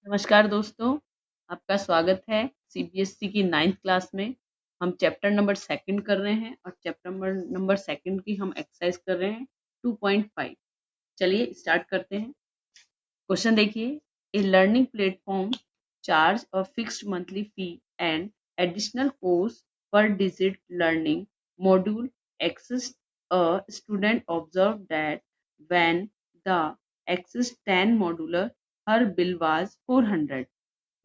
नमस्कार दोस्तों, आपका स्वागत है सीबीएसई की 9th क्लास में। हम चैप्टर नंबर सेकंड कर रहे हैं और चैप्टर नंबर सेकंड की हम एक्सरसाइज कर रहे हैं 2.5। चलिए स्टार्ट करते हैं। क्वेश्चन देखिए, a learning platform charge a fixed monthly fee and additional course per digit learning module exist. A student observe that when the exist 10 modular her bill was 400.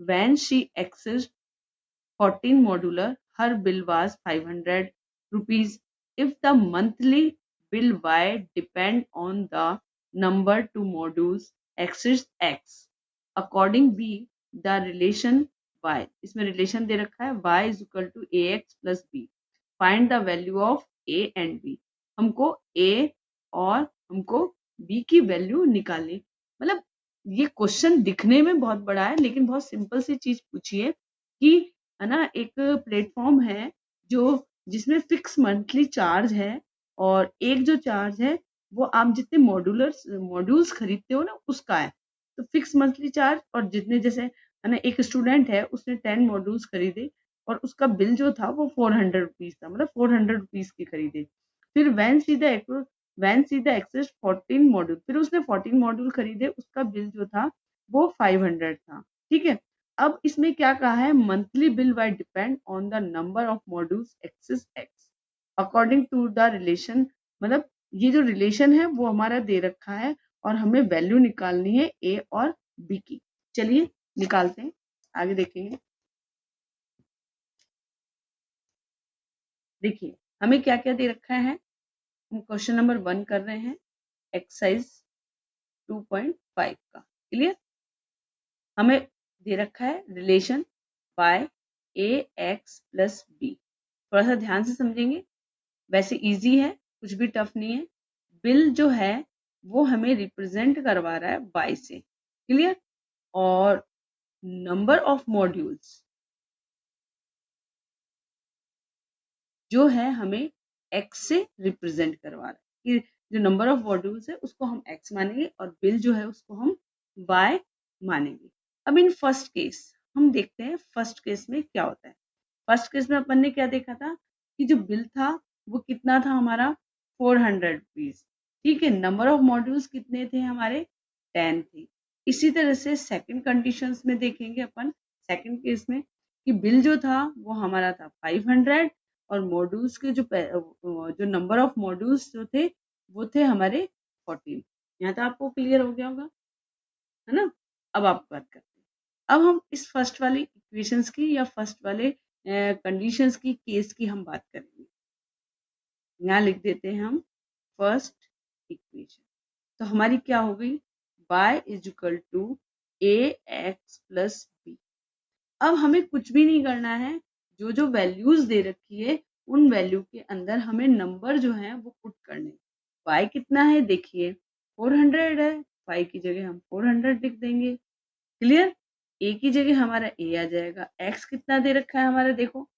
When she accessed 14 modular, her bill was 500 rupees. If the monthly bill Y depend on the number to modules accessed X, according B, the relation Y, इसमें relation दे रखा है Y is equal to AX plus B. Find the value of A and B. हमको A और हमको B की value निकालनी। मतलब ये क्वेश्चन दिखने में बहुत बड़ा है लेकिन बहुत सिंपल सी चीज पूछी है कि है ना, एक प्लेटफॉर्म है जो जिसमें फिक्स मंथली चार्ज है और एक जो चार्ज है वो आप जितने मॉड्यूल्स खरीदते हो ना उसका है। तो फिक्स मंथली चार्ज और जितने जैसे है ना, एक स्टूडेंट है उसने 10 मॉड्यूल्स खरीदे और उसका बिल जो था वो 400 रुपीज था, मतलब 400 रुपीज की खरीदे। फिर when see the access 14 module, फिर उसने 14 मॉड्यूल खरीदे, उसका बिल जो था वो 500 था। ठीक है। अब इसमें क्या कहा है, monthly bill y depend on the number of modules axis x according to the relation. मतलब ये जो रिलेशन है वो हमारा दे रखा है और हमें वैल्यू निकालनी है ए और बी की। चलिए निकालते हैं, आगे देखेंगे। देखिए हमें क्या क्या दे रखा है। हम क्वेश्चन नंबर 1 कर रहे हैं, एक्सरसाइज 2.5 का। क्लियर। हमें दे रखा है relation by a x plus b. थोड़ा सा ध्यान से समझेंगे, वैसे इजी है, कुछ भी टफ नहीं है। बिल जो है वो हमें रिप्रेजेंट करवा रहा है बाय से। क्लियर। और नंबर ऑफ मॉड्यूल्स जो है हमें एक्स से रिप्रेजेंट करवा रहा है कि जो नंबर ऑफ मॉड्यूल्स है उसको हम एक्स मानेंगे और बिल जो है उसको हम वाई मानेंगे। अब इन फर्स्ट केस हम देखते हैं फर्स्ट केस में क्या होता है। फर्स्ट केस में अपन ने क्या देखा था कि जो बिल था वो कितना था हमारा 400 रुपीज। ठीक है। नंबर ऑफ मॉड्यूल्स कितने थे हमारे 10 थे। इसी तरह से सेकंड कंडीशंस में देखेंगे अपन, सेकंड केस में कि बिल जो था वो हमारा था 500 और मॉड्यूल्स के जो नंबर ऑफ मॉड्यूल्स जो थे वो थे हमारे 14। यहाँ तो आपको क्लियर हो गया होगा, है ना। अब आप बात करते हैं, अब हम इस फर्स्ट वाली इक्वेशंस की या फर्स्ट वाले कंडीशंस की केस की हम बात करेंगे। यहाँ लिख देते हैं हम फर्स्ट इक्वेशन। तो हमारी क्या हो गई, y is equal to a x plus b. अब हमें कुछ भी नहीं करना है, जो जो वैल्यूज दे रखी है उन वैल्यू के अंदर हमें नंबर जो है वो पुट करने। y कितना है देखिए 400 है, y की जगह हम 400 लिख देंगे। क्लियर। a की जगह हमारा a आ जाएगा। x कितना दे रखा है हमारा, देखो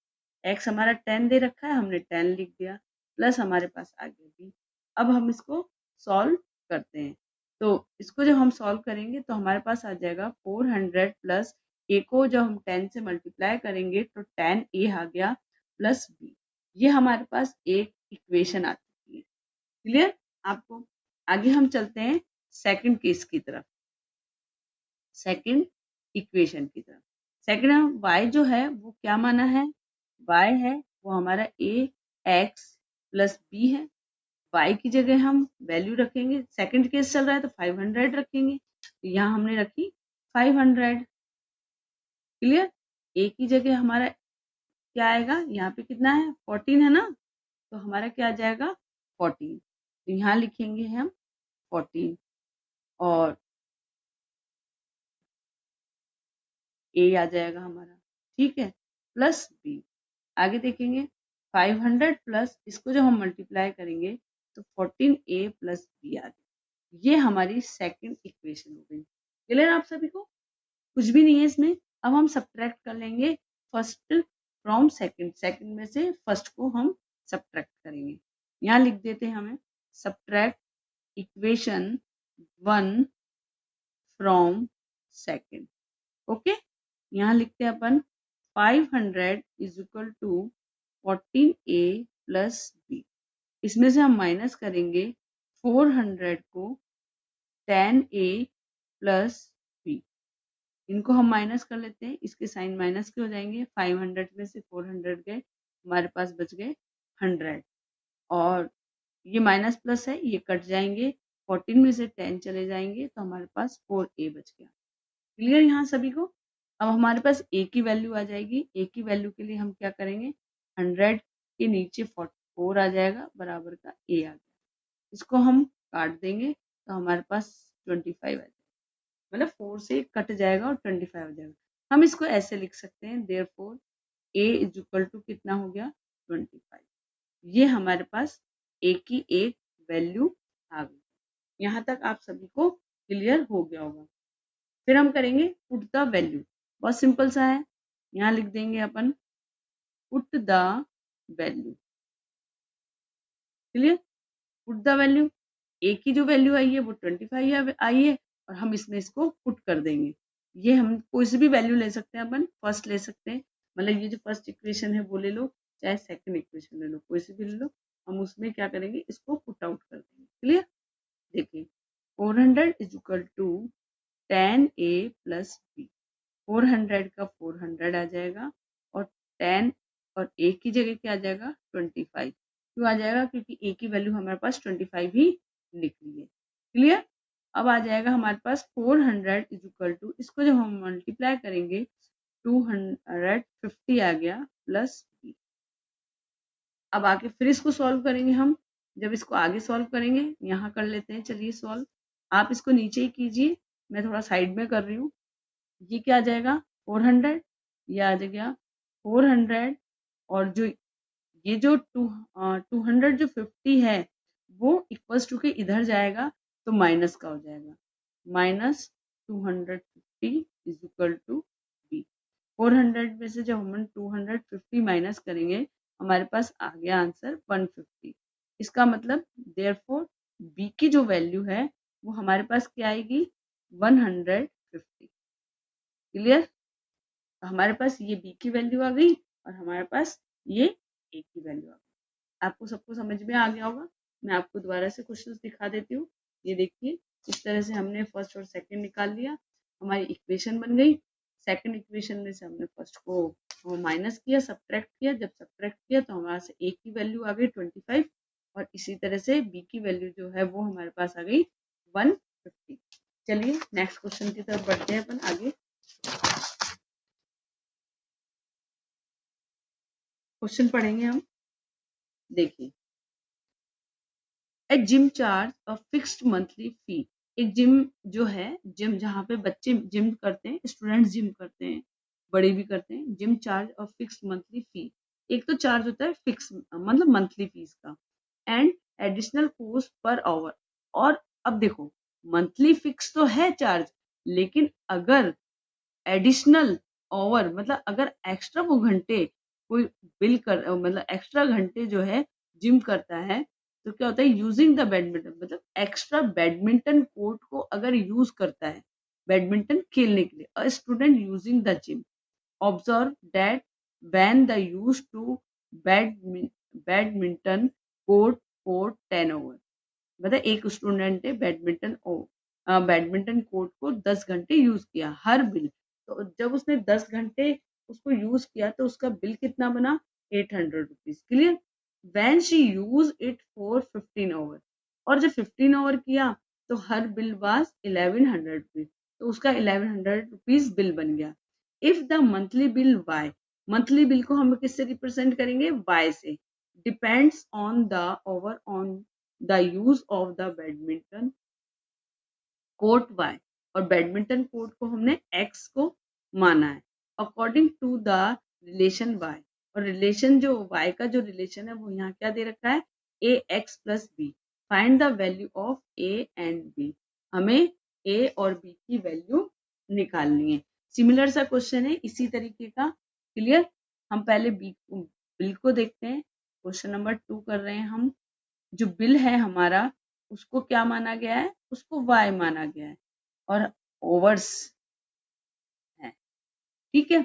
x हमारा 10 दे रखा है, हमने 10 लिख दिया, प्लस हमारे पास आगे भी। अब हम इसको सॉल्व करते हैं। तो इसको जब हम सॉल्व करेंगे तो हमारे पास आ जाएगा 400 प्लस ए को जब हम 10 से मल्टीप्लाई करेंगे तो 10 ए आ गया प्लस बी। ये हमारे पास एक इक्वेशन आ चुकी है। क्लियर आपको। आगे हम चलते हैं सेकंड केस की तरफ, सेकंड इक्वेशन की तरफ। सेकंड y जो है वो क्या माना है, y है वो हमारा ए एक्स प्लस बी है। y की जगह हम वैल्यू रखेंगे, सेकंड केस चल रहा है तो 500 रखेंगे, तो यहाँ हमने रखी 500। क्लियर। a की जगह हमारा क्या आएगा, यहाँ पे कितना है 14 है ना, तो हमारा क्या आ जाएगा 14। तो यहाँ लिखेंगे हम 14 और a आ जाएगा हमारा। ठीक है, प्लस b। आगे देखेंगे 500 प्लस इसको जब हम मल्टीप्लाई करेंगे तो 14a प्लस बी आ गया। ये हमारी सेकंड इक्वेशन हो गई। क्लियर आप सभी को, कुछ भी नहीं है इसमें। अब हम सब्ट्रैक्ट कर लेंगे फर्स्ट फ्रॉम सेकंड, सेकंड में से फर्स्ट को हम सब्ट्रैक्ट करेंगे। यहाँ लिख देते हैं हमें subtract equation 1 from second. Okay, यहाँ लिखते हैं अपन 500 is equal to 14a plus b। इसमें से हम माइनस करेंगे 400 को 10a प्लस b। इनको हम माइनस कर लेते हैं, इसके साइन माइनस के हो जाएंगे। 500 में से 400 गए, हमारे पास बच गए 100, और ये माइनस प्लस है, ये कट जाएंगे। 14 में से 10 चले जाएंगे तो हमारे पास 4a बच गया। क्लियर यहाँ सभी को? अब हमारे पास a की वैल्यू आ जाएगी। a की वैल्यू के लिए हम क्या करेंगे, 100 के नीचे 4 आ जाएगा, बराबर का a आ गया। इसको हम काट देंगे तो हमारे पास 25 आ जाएगा, मतलब 4 से कट जाएगा और 25 हो जाएगा। हम इसको ऐसे लिख सकते हैं, therefore a is equal to कितना हो गया, 25। ये हमारे पास a की एक वैल्यू आ गई। यहाँ तक आप सभी को क्लियर हो गया होगा। फिर हम करेंगे पुट द वैल्यू। बहुत सिंपल सा है, यहाँ लिख देंगे अपन put the value. Clear? Put the value, A की जो वैल्यू आई है वो 25 आई है, और हम इसमें इसको पुट कर देंगे। ये हम कोई सी भी वैल्यू ले सकते हैं, अपन फर्स्ट ले सकते हैं, मतलब ये जो फर्स्ट इक्वेशन है वो ले लो, चाहे सेकंड इक्वेशन ले लो, कोई सी भी ले लो। हम उसमें क्या करेंगे, इसको पुट आउट कर देंगे। क्लियर? देखिए 400 is equal to 10a plus b। 400 का 400 आ जाएगा, और 10 और a की जगह क्या आ जाएगा, 25। क्यों आ जाएगा, क्योंकि a की वैल्यू हमारे पास 25 ही निकली है। क्लियर? अब आ जाएगा हमारे पास 400 इज इक्वल टू, इसको जब हम मल्टीप्लाई करेंगे 250 आ गया प्लस b। अब आके फिर इसको सॉल्व करेंगे हम। जब इसको आगे सॉल्व करेंगे, यहाँ कर लेते हैं, चलिए सॉल्व। आप इसको नीचे ही कीजिए, मैं थोड़ा साइड में कर रही हूँ। ये क्या आ जाएगा, 400, ये आ जाएगा 400, और जो ये जो 200 जो 50 है वो इक्वल्स टू के इधर जाएगा तो माइनस का हो जाएगा, minus 250 is equal to b. 400 में से जब हम 250 माइनस करेंगे, हमारे पास आ गया आंसर 150। इसका मतलब देयरफॉर बी की जो वैल्यू है वो हमारे पास क्या आएगी, 150। क्लियर? हमारे पास ये बी की वैल्यू आ गई, और हमारे पास ये ए की वैल्यू आ गई। आपको सबको समझ में आ गया होगा। मैं आपको दोबारा से क्वेश्चंस दिखा देती हूँ। ये देखिए, इस तरह से हमने फर्स्ट और सेकंड निकाल लिया, हमारी इक्वेशन बन गई। सेकंड इक्वेशन में से हमने फर्स्ट को माइनस किया, सब्ट्रैक्ट किया। जब सब्ट्रैक्ट किया तो हमारे से ए की वैल्यू आ गई 25, और इसी तरह से बी की वैल्यू जो है वो हमारे पास आ गई 150। चलिए नेक्स्ट क्वेश्चन की तरफ बढ़ते हैं अपन आगे। क्वेश्चन पढ़ेंगे हम। देखिए, a gym charge a fixed monthly fee. एक जिम जो है, जिम जहाँ पे बच्चे जिम करते हैं, स्टूडेंट्स जिम करते हैं, बड़े भी करते हैं, gym charge a fixed monthly fee. एक तो चार्ज होता है फिक्स, मतलब मंथली फीस का, and additional cost per hour. और अब देखो, मंथली फिक्स तो है चार्ज, लेकिन अगर एडिशनल ओवर, मतलब अगर एक्स्ट्रा वो घंटे कोई बिल कर, मतलब एक्स्ट्रा घंटे जो है जिम करता है, तो क्या होता है, यूजिंग द बैडमिंटन, मतलब एक्स्ट्रा बैडमिंटन कोर्ट को अगर यूज करता है बैडमिंटन खेलने के लिए, a student using the gym observe that when the use to badminton court for 10 over. मतलब एक स्टूडेंट ने बैडमिंटन कोर्ट को 10 घंटे यूज किया हर बिल, तो जब उसने 10 घंटे उसको यूज किया तो उसका बिल कितना बना, 800 rupees. Clear? When she use it for 15 over, और जब 15 ओवर किया तो हर बिल वाज 1100 रुपीज, तो उसका 1100 रुपीज बिल बन गया। If the monthly bill y, monthly bill को हम किससे रिप्रेजेंट करेंगे, वाई से, depends on the over on the use of the badminton court y, और बैडमिंटन कोर्ट को हमने एक्स को माना है, according to the relation y. और रिलेशन जो वाई का जो रिलेशन है वो यहाँ क्या दे रखा है, A x plus B. Find the value of A and B. हमें ए और बी की वैल्यू निकालनी है। सिमिलर सा क्वेश्चन है इसी तरीके का। क्लियर? हम पहले बिल को देखते हैं। क्वेश्चन नंबर 2 कर रहे हैं हम। जो बिल है हमारा, उसको क्या माना गया है, उसको वाई माना गया है, और ओवर्स है, ठीक है।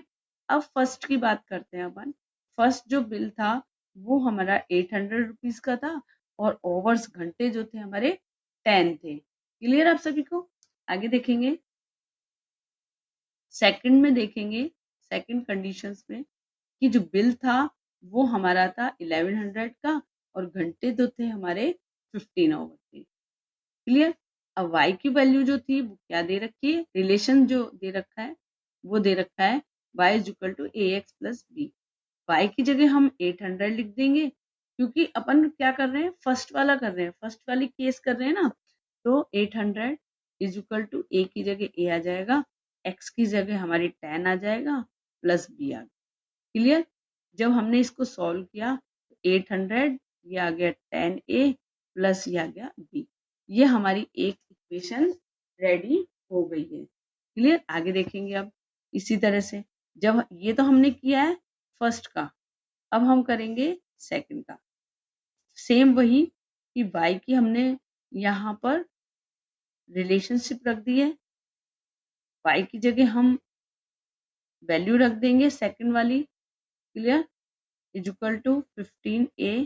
अब फर्स्ट की बात करते हैं अपन। फर्स्ट जो बिल था वो हमारा 800 रुपीज का था और ओवर्स घंटे जो थे हमारे 10 थे। क्लियर आप सभी को? आगे देखेंगे, सेकंड में देखेंगे, सेकंड कंडीशंस में कि जो बिल था वो हमारा था 1100 का और घंटे जो थे हमारे 15 आवर थे। क्लियर? अब y की वैल्यू जो थी वो क्या दे रखी है, रिलेशन जो दे रखा है वो दे रखा है y is equal to ax plus b। y की जगह हम 800 लिख देंगे क्योंकि अपन क्या कर रहे हैं, फर्स्ट वाला कर रहे हैं, फर्स्ट वाली केस कर रहे हैं ना। तो 800 इज इक्वल टू a की जगह a आ जाएगा, x की जगह हमारी 10 आ जाएगा प्लस b आ गया। क्लियर? जब हमने इसको सॉल्व किया तो 800 ये आ गया 10a प्लस ये आ गया b। ये हमारी एक इक्वेशन रेडी हो गई है। क्लियर? आगे देखेंगे अब इसी तरह से, जब ये तो हमने किया है फर्स्ट का, अब हम करेंगे सेकंड का। सेम वही कि y की हमने यहाँ पर रिलेशनशिप रख दी है, y की जगह हम वैल्यू रख देंगे सेकंड वाली। Clear? Is equal to 15a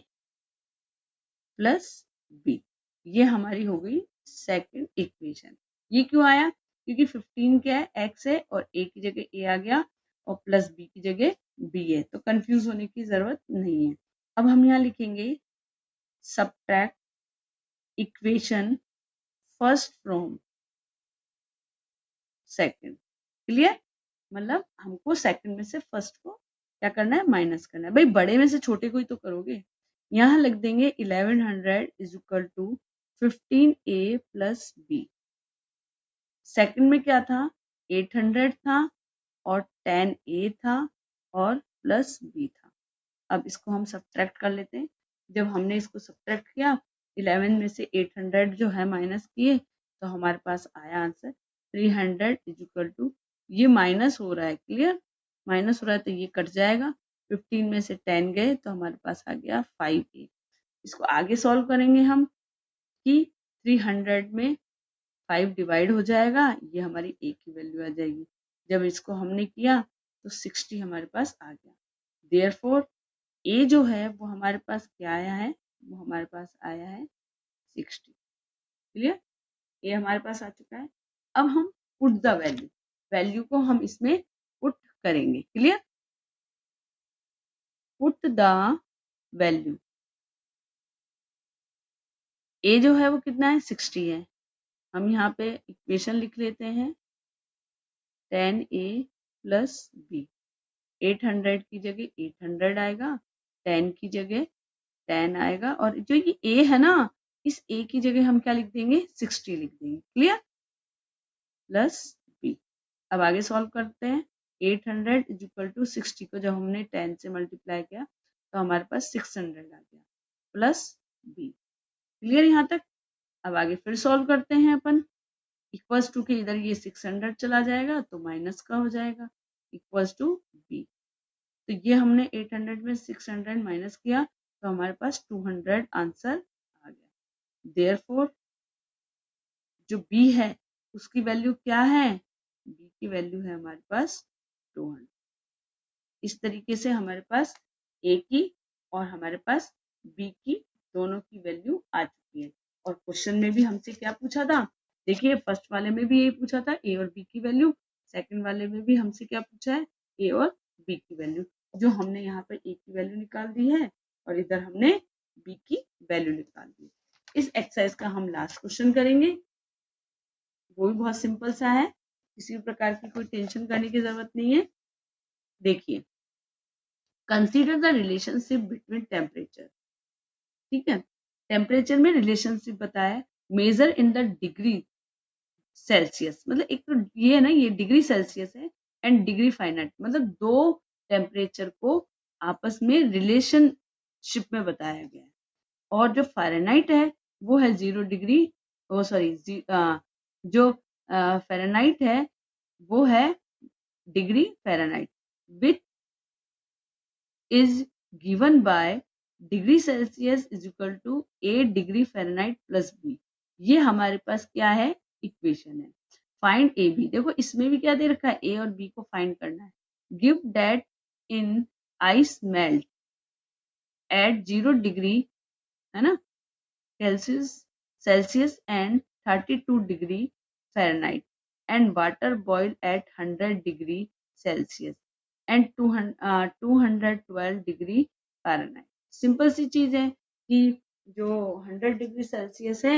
plus b। ये हमारी हो गई सेकंड इक्वेशन। ये क्यों आया? क्योंकि 15 क्या है, x है और a की जगह a आ गया और प्लस b की जगह b है, तो कंफ्यूज होने की जरूरत नहीं है। अब हम यहाँ लिखेंगे subtract equation first from second. Clear? मतलब हमको सेकंड में से फर्स्ट को क्या करना है, माइनस करना है। भाई बड़े में से छोटे को ही तो करोगे। यहाँ लिख देंगे 1100 is equal to 15a plus b। Second में क्या था, 800 था और 10a था और प्लस b था। अब इसको हम सब्ट्रैक्ट कर लेते हैं। जब हमने इसको सब्ट्रैक्ट किया, 11 में से 800 जो है माइनस किए, तो हमारे पास आया आंसर 300 इज इक्वल टू, ये माइनस हो रहा है। क्लियर? माइनस हो रहा है तो ये कट जाएगा, 15 में से 10 गए तो हमारे पास आ गया 5a। इसको आगे सॉल्व करेंगे हम कि 300 में 5 डिवाइड हो जाएगा, ये हमारी a की वैल्यू आ जाएगी। जब इसको हमने किया तो 60 हमारे पास आ गया। देयरफॉर a जो है वो हमारे पास क्या आया है, वो हमारे पास आया है 60। क्लियर? ये हमारे पास आ चुका है। अब हम पुट द वैल्यू, वैल्यू को हम इसमें पुट करेंगे। Clear? Put the value, a जो है वो कितना है, 60 है। हम यहाँ पे इक्वेशन लिख लेते हैं 10a प्लस b। 800 की जगह 800 आएगा, 10 की जगह 10 आएगा और जो ये a है ना, इस a की जगह हम क्या लिख देंगे, 60 लिख देंगे। क्लियर? Plus b। अब आगे सॉल्व करते हैं। 800 इज इक्वल टू 60 को जब हमने 10 से मल्टीप्लाई किया तो हमारे पास 600 आ गया प्लस b। क्लियर यहाँ तक? अब आगे फिर सॉल्व करते हैं अपन। इक्वल्स टू के इधर ये 600 चला जाएगा तो माइनस का हो जाएगा, इक्वल्स टू b। तो ये हमने 800 में 600 माइनस किया तो हमारे पास 200 आंसर आ गया। देयरफॉर जो b है उसकी वैल्यू क्या है, b की वैल्यू है हमारे पास 200। इस तरीके से हमारे पास a की और हमारे पास b की दोनों की वैल्यू आ चुकी है। और क्वेश्चन में भी हमसे क्या पूछा था, देखिए फर्स्ट वाले में भी यही पूछा था, a और b की वैल्यू। सेकंड वाले में भी हमसे क्या पूछा है, a और b की वैल्यू। जो हमने यहाँ पर a की वैल्यू निकाल दी है और इधर हमने b की वैल्यू निकाल दी। इस एक्सरसाइज का हम लास्ट क्वेश्चन करेंगे, वो भी बहुत सिंपल सा है, किसी भी प्रकार की कोई टेंशन करने की जरूरत नहीं है। देखिए, consider the relationship between temperature. ठीक है, टेम्परेचर में रिलेशनशिप बताया, measure in the degree Celsius. मतलब एक तो ये है ना, ये डिग्री सेल्सियस है एंड डिग्री फारेनहाइट, मतलब दो टेम्परेचर को आपस में रिलेशनशिप में बताया गया है। और जो फारेनहाइट है वो है 0 डिग्री, ओ सॉरी, जो फारेनहाइट है वो है degree Fahrenheit, which is given by degree Celsius is equal to 8 degree Fahrenheit plus b। ये हमारे पास क्या है, इक्वेशन है। Find a b. देखो इसमें भी क्या दे रखा है, ए और बी को फाइंड करना है। Give that in ice melt eight 0 degree, है ना, Celsius and 32 degree Fahrenheit, and water boil at 100 degree Celsius and 212 degree Fahrenheit. Simple सी चीज है कि जो 100 डिग्री सेल्सियस है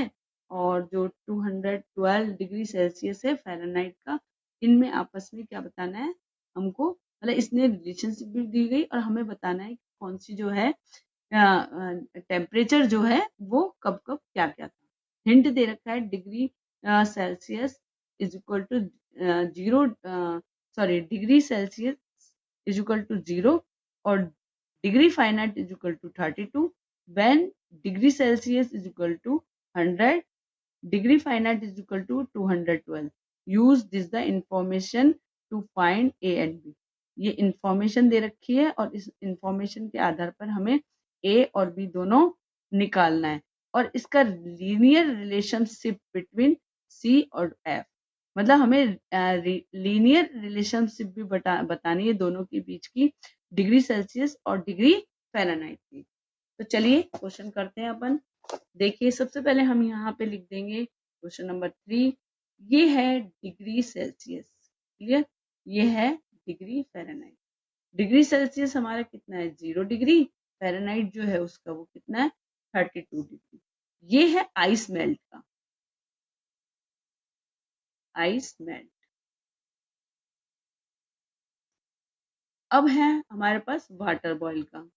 और जो 212 डिग्री सेल्सियस है फ़ारेनहाइट का, इनमें आपस में क्या बताना है हमको, मतलब इसने रिलेशनशिप भी दी गई और हमें बताना है कौन सी जो है टेम्परेचर जो है वो कब कब क्या क्या था। हिंट दे रखा है degree Celsius is equal to 0, sorry degree Celsius is equal to 0 और degree Fahrenheit is equal to 32 when degree Celsius is equal to 100, degree Fahrenheit is equal to 212. Use this the information to find A and B. ये information दे रखी है और इस information के आधार पर हमें A और B दोनों निकालना है और इसका लीनियर रिलेशनशिप बिटवीन C और F, मतलब हमें लीनियर रिलेशनशिप भी बतानी है दोनों के बीच की, डिग्री सेल्सियस और डिग्री फ़ारेनहाइट की। तो चलिए क्वेश्चन करते हैं अपन। देखिए सबसे पहले हम यहाँ पे लिख देंगे क्वेश्चन नंबर 3, ये है डिग्री सेल्सियस, क्लियर, ये है डिग्री फ़ारेनहाइट। डिग्री सेल्सियस हमारा कितना है 0 डिग्री, फ़ारेनहाइट जो है उसका वो कितना है 32 डिग्री। ये है आइस मेल्ट का, आइस मेल्ट। अब है हमारे पास वाटर बॉईल का,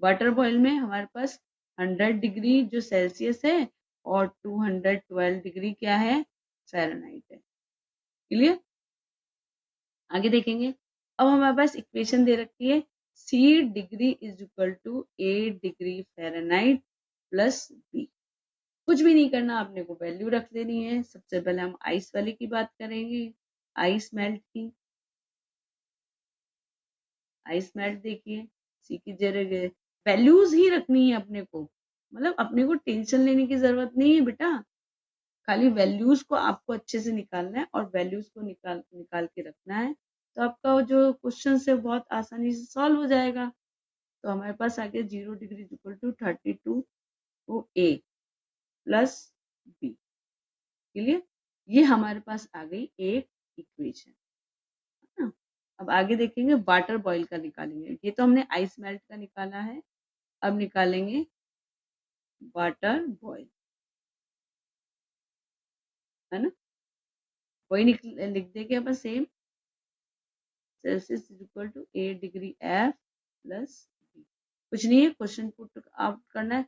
वाटर बॉईल में हमारे पास 100 डिग्री जो सेल्सियस है और 212 डिग्री क्या है फ़ारेनहाइट है, क्लियर। आगे देखेंगे, अब हमारे पास इक्वेशन दे रखी है C degree is equal to A degree Fahrenheit plus B। कुछ भी नहीं करना, आपने को वैल्यू रख देनी है। सबसे पहले हम आइस वाले की बात करेंगे, आइस मेल्ट की। आइस मेल्ट देखिए सी की जगह वैल्यूज ही रखनी है अपने को, मतलब अपने को टेंशन लेने की जरूरत नहीं है बेटा, खाली वैल्यूज को आपको अच्छे से निकालना है और वैल्यूज को निकाल निकाल के रखना है, तो आपका जो क्वेश्चन है बहुत आसानी से सॉल्व हो जाएगा। तो हमारे पास आ गया 0 degree equal to 32 o a plus b, clear. ये हमारे पास आ गई एक इक्वेशन, है ना। अब आगे देखेंगे वाटर बॉईल का निकालेंगे, ये तो हमने आइस मेल्ट का निकाला है, अब निकालेंगे वाटर बॉईल, है ना। वही लिख देंगे अपन same, Celsius is equal to 8 degree F plus B. कुछ नहीं है, क्वेश्चन पुट आउट करना है।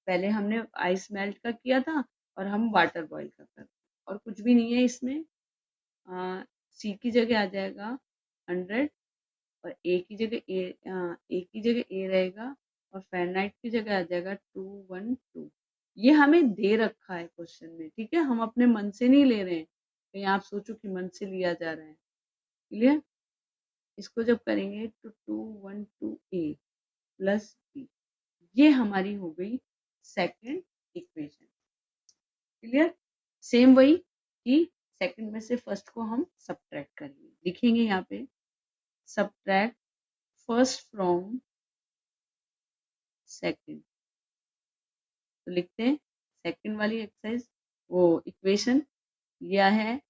पहले हमने आइस मेल्ट का किया था और हम वाटर बॉईल का करते हैं, और कुछ भी नहीं है इसमें। सी की जगह आ जाएगा 100 और ए की जगह ए रहेगा और फ़ारेनहाइट की जगह आ जाएगा 212। ये हमें दे रखा है क्वेश्चन में, ठीक है, हम अपने मन से नहीं ले रहे हैं, कहीं आप सोचो कि मन से लिया जा रहा है, क्लियर। इसको जब करेंगे तो 212A प्लस बी, ये हमारी हो गई सेकंड इक्वेशन, क्लियर। सेम वही कि सेकंड में से फर्स्ट को हम सब्ट्रैक्ट करेंगे, लिखेंगे यहाँ पे सब्ट्रैक्ट फर्स्ट फ्रॉम सेकंड, तो लिखते हैं सेकंड वाली एक्सरसाइज, वो इक्वेशन यह है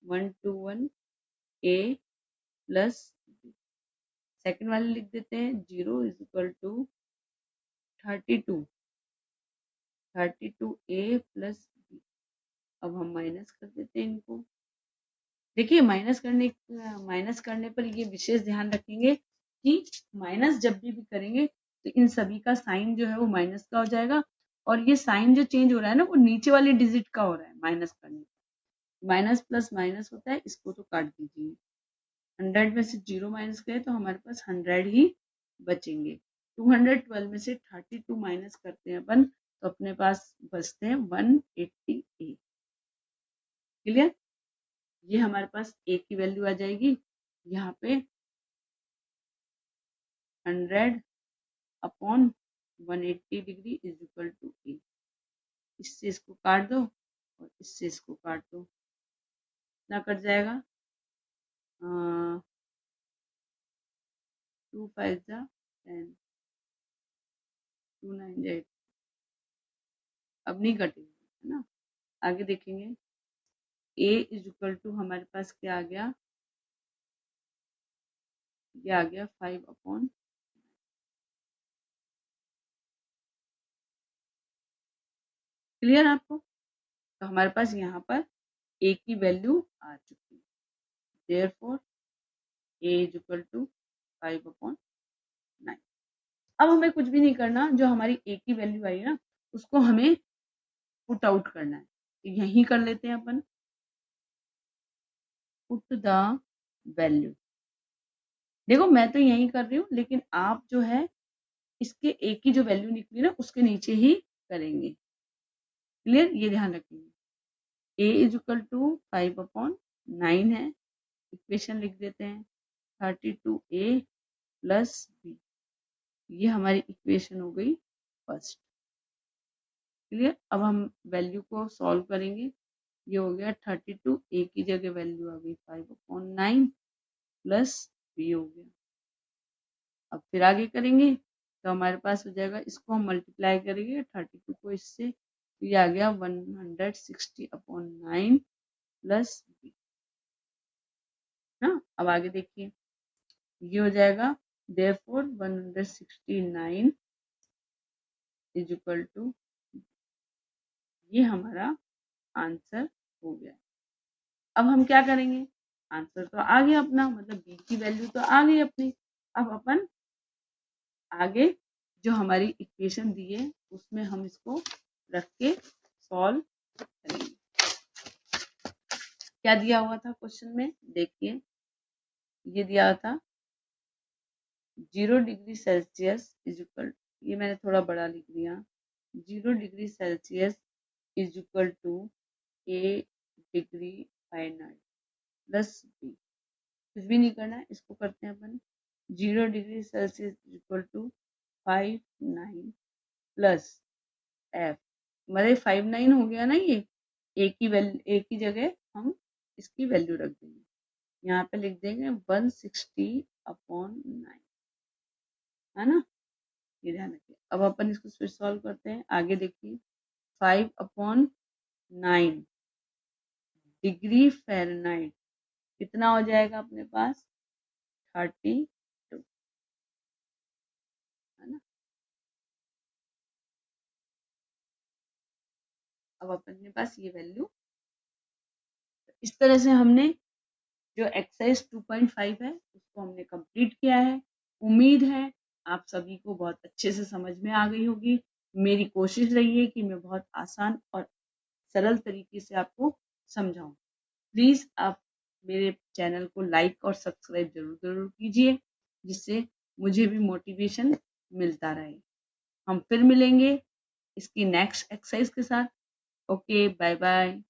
121A प्लस बी। सेकंड वाले लिख देते हैं 0 is equal to 32A plus b. अब हम माइनस कर देते हैं इनको। देखिए माइनस करने पर ये विशेष ध्यान रखेंगे कि माइनस जब भी करेंगे तो इन सभी का साइन जो है वो माइनस का हो जाएगा, और ये साइन जो चेंज हो रहा है ना वो नीचे वाले डिजिट का हो रहा है माइनस करने, माइनस प्लस माइनस होता है, इसको तो काट दीजिए। 100 में से 0 माइनस करें तो हमारे पास 100 ही बचेंगे। 212 में से 32 माइनस करते हैं अपन तो अपने पास बचते हैं 188, क्लियर। ये हमारे पास ए की वैल्यू आ जाएगी यहाँ पे 100 upon 180 degree is equal to A. इससे इसको काट दो और इससे इसको काट दो, ना कट जाएगा 2 5 जा 10, 2 9 जा 8, अब नहीं कटेगा, है ना। आगे देखेंगे a इज इक्वल टू हमारे पास क्या आ गया, ये आ गया 5/, क्लियर आपको। तो हमारे पास यहाँ पर a की वैल्यू आ चुकी है, therefore a is equal to 5/9। अब हमें कुछ भी नहीं करना, जो हमारी a की वैल्यू आई है ना उसको हमें पुट आउट करना है, तो यही कर लेते हैं अपन, पुट द वैल्यू। देखो मैं तो यही कर रही हूँ, लेकिन आप जो है इसके a की जो वैल्यू निकली ना उसके नीचे ही करेंगे, क्लियर, ये ध्यान रखेंगे। a इज इक्वल टू 5/9 है, इक्वेशन लिख देते हैं 32a प्लस b, ये हमारी इक्वेशन हो गई फर्स्ट, क्लियर। अब हम वैल्यू को सॉल्व करेंगे, ये हो गया 32, a की जगह वैल्यू आ गई 5/9 प्लस b हो गया। अब फिर आगे करेंगे तो हमारे पास हो जाएगा, इसको हम मल्टीप्लाई करेंगे 32 को इससे, तो ये आ गया 160/9 प्लस b ना। अब आगे देखिए, ये हो जाएगा देयरफॉर 169 इज इक्वल टू, ये हमारा आंसर हो गया। अब हम क्या करेंगे, आंसर तो आ गया अपना, मतलब b की वैल्यू तो आ गई अपनी। अब अपन आगे जो हमारी इक्वेशन दी है उसमें हम इसको रख के सॉल्व करेंगे। क्या दिया हुआ था क्वेश्चन में, देखिए ये दिया था 0 डिग्री सेल्सियस इज इक्वल, ये मैंने थोड़ा बड़ा लिख दिया, 0 degree Celsius is equal to a degree Fahrenheit plus b। कुछ भी नहीं करना है, इसको करते हैं अपन 0 degree Celsius is equal to 59 plus f, मतलब 59 हो गया ना, ये a की वैल्यू, a की जगह हम इसकी वैल्यू रख देंगे, यहाँ पे लिख देंगे 160/9, है ना, ये ध्यान रखिए। अब अपन इसको फिर सॉल्व करते हैं, आगे देखिए 5/9 डिग्री फ़ारेनहाइट कितना हो जाएगा अपने पास 32, है ना। अब अपने पास ये वैल्यू, इस तरह से हमने जो एक्सरसाइज 2.5 है उसको हमने कंप्लीट किया है। उम्मीद है आप सभी को बहुत अच्छे से समझ में आ गई होगी। मेरी कोशिश रही है कि मैं बहुत आसान और सरल तरीके से आपको समझाऊं। प्लीज़ आप मेरे चैनल को लाइक और सब्सक्राइब ज़रूर ज़रूर कीजिए, जिससे मुझे भी मोटिवेशन मिलता रहे। हम फिर मिलेंगे इसकी नेक्स्ट एक्सरसाइज के साथ। Okay, bye bye.